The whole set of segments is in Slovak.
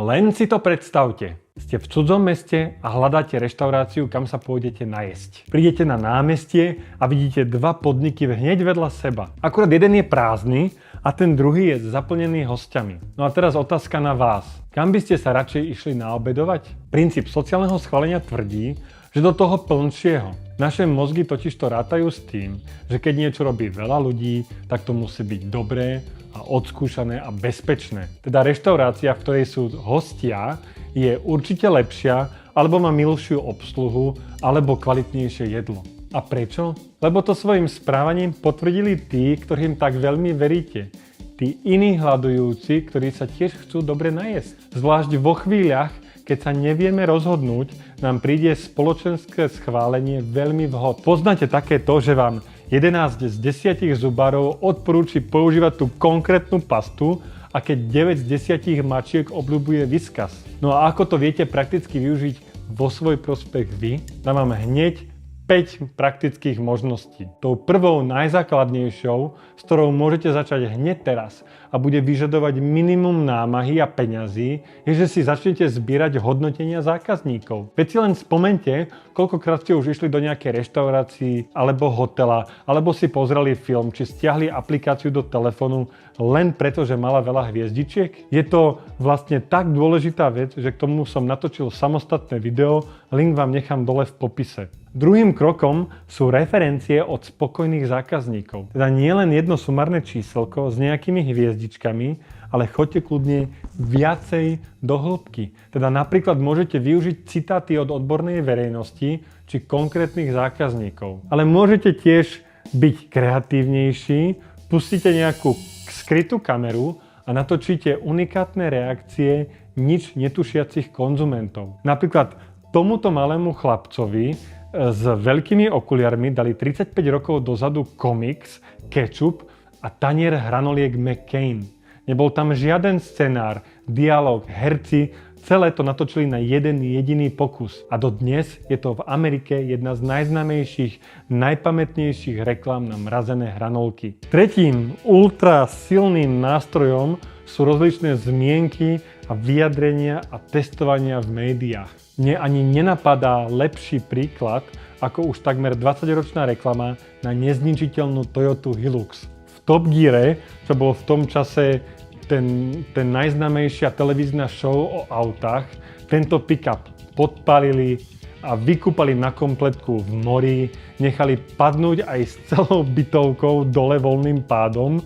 Len si to predstavte. Ste v cudzom meste a hľadáte reštauráciu, kam sa pôjdete najesť. Prídete na námestie a vidíte dva podniky hneď vedľa seba. Akurát jeden je prázdny a ten druhý je zaplnený hosťami. No a teraz otázka na vás. Kam by ste sa radšej išli naobedovať? Princíp sociálneho schválenia tvrdí, že do toho plnšieho. Naše mozgy totižto rátajú s tým, že keď niečo robí veľa ľudí, tak to musí byť dobré a odskúšané a bezpečné. Teda reštaurácia, v ktorej sú hostia, je určite lepšia, alebo má milšiu obsluhu, alebo kvalitnejšie jedlo. A prečo? Lebo to svojim správaním potvrdili tí, ktorým tak veľmi veríte. Tí iní hľadujúci, ktorí sa tiež chcú dobre najesť. Zvlášť vo chvíľach, keď sa nevieme rozhodnúť, nám príde spoločenské schválenie veľmi vhod. Poznáte takéto, že vám 11 z 10 zubárov odporúči používať tú konkrétnu pastu a keď 9 z 10 mačiek obľúbuje Whiskas. No a ako to viete prakticky využiť vo svoj prospech vy? Dám vám hneď 5 praktických možností. Tou prvou najzákladnejšou, s ktorou môžete začať hneď teraz a bude vyžadovať minimum námahy a peňazí, je, že si začnete zbierať hodnotenia zákazníkov. Veď si len spomente, koľkokrát ste už išli do nejakej reštaurácii alebo hotela, alebo si pozreli film, či stiahli aplikáciu do telefónu len preto, že mala veľa hviezdičiek. Je to vlastne tak dôležitá vec, že k tomu som natočil samostatné video, link vám nechám dole v popise. Druhým krokom sú referencie od spokojných zákazníkov. Teda nie len jedno sumárne číselko s nejakými hviezdičkami, ale choďte kľudne viacej do hĺbky. Teda napríklad môžete využiť citáty od odbornej verejnosti či konkrétnych zákazníkov. Ale môžete tiež byť kreatívnejší, pustíte nejakú skrytú kameru a natočíte unikátne reakcie nič netušiacich konzumentov. Napríklad tomuto malému chlapcovi s veľkými okuliarmi dali 35 rokov dozadu komiks, kečup a tanier hranoliek McCain. Nebol tam žiaden scenár, dialóg, herci, celé to natočili na jeden jediný pokus. A dodnes je to v Amerike jedna z najznámejších, najpamätnejších reklám na mrazené hranolky. Tretím ultra silným nástrojom sú rozličné zmienky a vyjadrenia a testovania v médiách. Mne ani nenapadá lepší príklad, ako už takmer 20-ročná reklama na nezničiteľnú Toyotu Hilux. V Top Geare, čo bol v tom čase ten najznámejšia televízna show o autách, tento pick-up podpálili a vykúpali na kompletku v mori, nechali padnúť aj s celou bytovkou dole voľným pádom.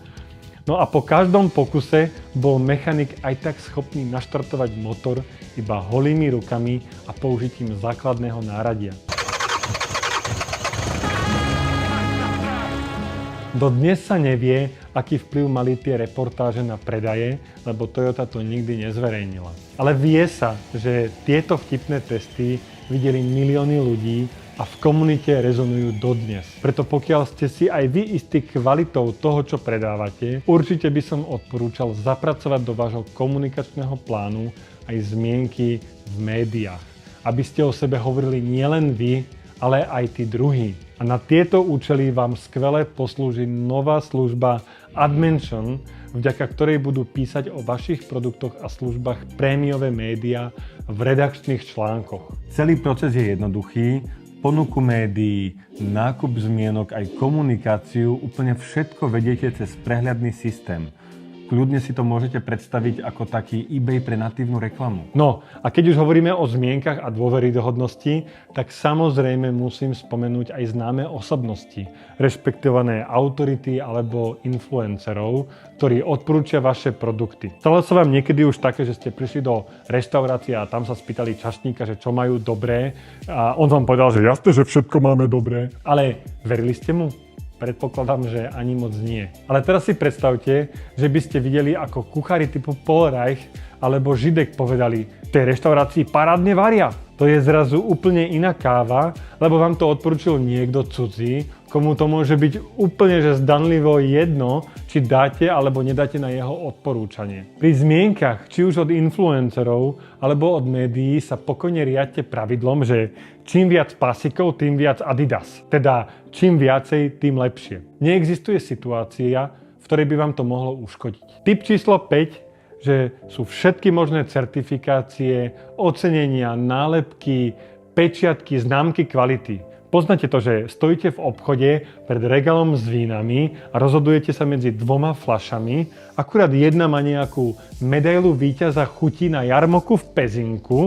No a po každom pokuse bol mechanik aj tak schopný naštartovať motor iba holými rukami a použitím základného náradia. Dodnes sa nevie, aký vplyv mali tie reportáže na predaje, lebo Toyota to nikdy nezverejnila. Ale vie sa, že tieto vtipné testy videli milióny ľudí a v komunite rezonujú dodnes. Preto pokiaľ ste si aj vy istí kvalitou toho, čo predávate, určite by som odporúčal zapracovať do vášho komunikačného plánu aj zmienky v médiách. Aby ste o sebe hovorili nielen vy, ale aj tí druhí. A na tieto účely vám skvele poslúži nová služba AdMention, vďaka ktorej budú písať o vašich produktoch a službách prémiové médiá v redakčných článkoch. Celý proces je jednoduchý. Ponuku médií, nákup zmienok, aj komunikáciu, úplne všetko vediete cez prehľadný systém. Kľudne si to môžete predstaviť ako taký eBay pre natívnu reklamu. No a keď už hovoríme o zmienkach a dôveryhodnosti, tak samozrejme musím spomenúť aj známe osobnosti, rešpektované autority alebo influencerov, ktorí odporúčia vaše produkty. Stalo sa vám niekedy už také, že ste prišli do reštaurácie a tam sa spýtali čašníka, že čo majú dobré a on vám povedal, že jasne, že všetko máme dobré. Ale verili ste mu? Predpokladám, že ani moc nie. Ale teraz si predstavte, že by ste videli, ako kuchári typu Paul Reich alebo Židek povedali, v tej reštaurácii parádne varia. To je zrazu úplne iná káva, lebo vám to odporúčil niekto cudzí, komu to môže byť úplne že zdanlivo jedno, či dáte alebo nedáte na jeho odporúčanie. Pri zmienkach, či už od influencerov alebo od médií, sa pokojne riadte pravidlom, že čím viac pasikov, tým viac Adidas. Teda čím viacej, tým lepšie. Neexistuje situácia, v ktorej by vám to mohlo uškodiť. Tip číslo 5. že sú všetky možné certifikácie, ocenenia, nálepky, pečiatky, známky kvality. Poznáte to, že stojíte v obchode pred regálom s vínami a rozhodujete sa medzi dvoma fľašami. Akurát jedna má nejakú medailu víťaza chutí na jarmoku v Pezinku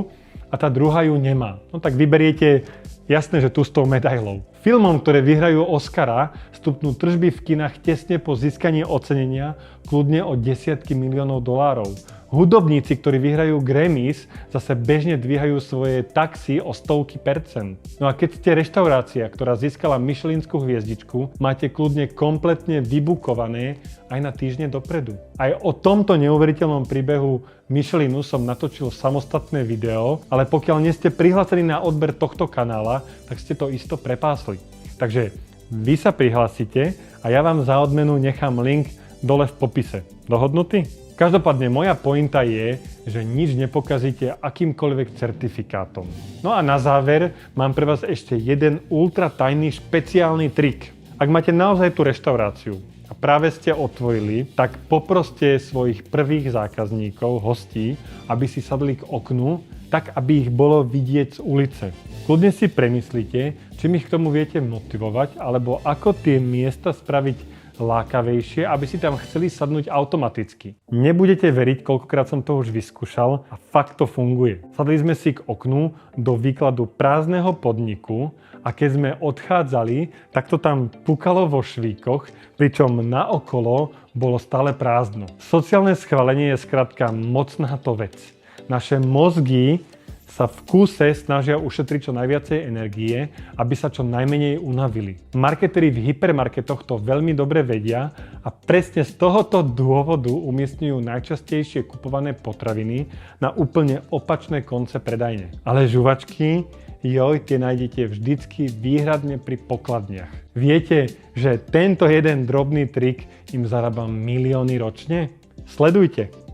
a tá druhá ju nemá. No tak vyberiete, jasné, že tú s tou medailou. Filmom, ktoré vyhrajú Oscara, stupnú tržby v kinách tesne po získaní ocenenia kľudne o desiatky miliónov dolárov. Hudobníci, ktorí vyhrajú Grammys, zase bežne dvíhajú svoje taxy o stovky percent. No a keď ste reštaurácia, ktorá získala Michelinskú hviezdičku, máte kľudne kompletne vybukované aj na týždne dopredu. Aj o tomto neuveriteľnom príbehu Michelinu som natočil samostatné video, ale pokiaľ nie ste prihlásení na odber tohto kanála, tak ste to isto prepásli. Takže vy sa prihlásite a ja vám za odmenu nechám link dole v popise. Dohodnutý? Každopádne moja pointa je, že nič nepokazíte akýmkoľvek certifikátom. No a na záver mám pre vás ešte jeden ultra tajný špeciálny trik. Ak máte naozaj tú reštauráciu a práve ste otvorili, tak poproste svojich prvých zákazníkov, hostí, aby si sadli k oknu, tak aby ich bolo vidieť z ulice. Kľudne si premyslite, čím ich k tomu viete motivovať, alebo ako tie miesta spraviť lákavejšie, aby si tam chceli sadnúť automaticky. Nebudete veriť, koľkokrát som to už vyskúšal a fakt to funguje. Sadli sme si k oknu do výkladu prázdneho podniku a keď sme odchádzali, tak to tam pukalo vo švíkoch, pričom naokolo bolo stále prázdno. Sociálne schválenie je skrátka mocná to vec. Naše mozgy sa v kúse snažia ušetriť čo najviacej energie, aby sa čo najmenej unavili. Marketeri v hypermarketoch to veľmi dobre vedia a presne z tohoto dôvodu umiestňujú najčastejšie kupované potraviny na úplne opačné konce predajne. Ale žuvačky, tie nájdete vždycky výhradne pri pokladniach. Viete, že tento jeden drobný trik im zarába milióny ročne? Sledujte!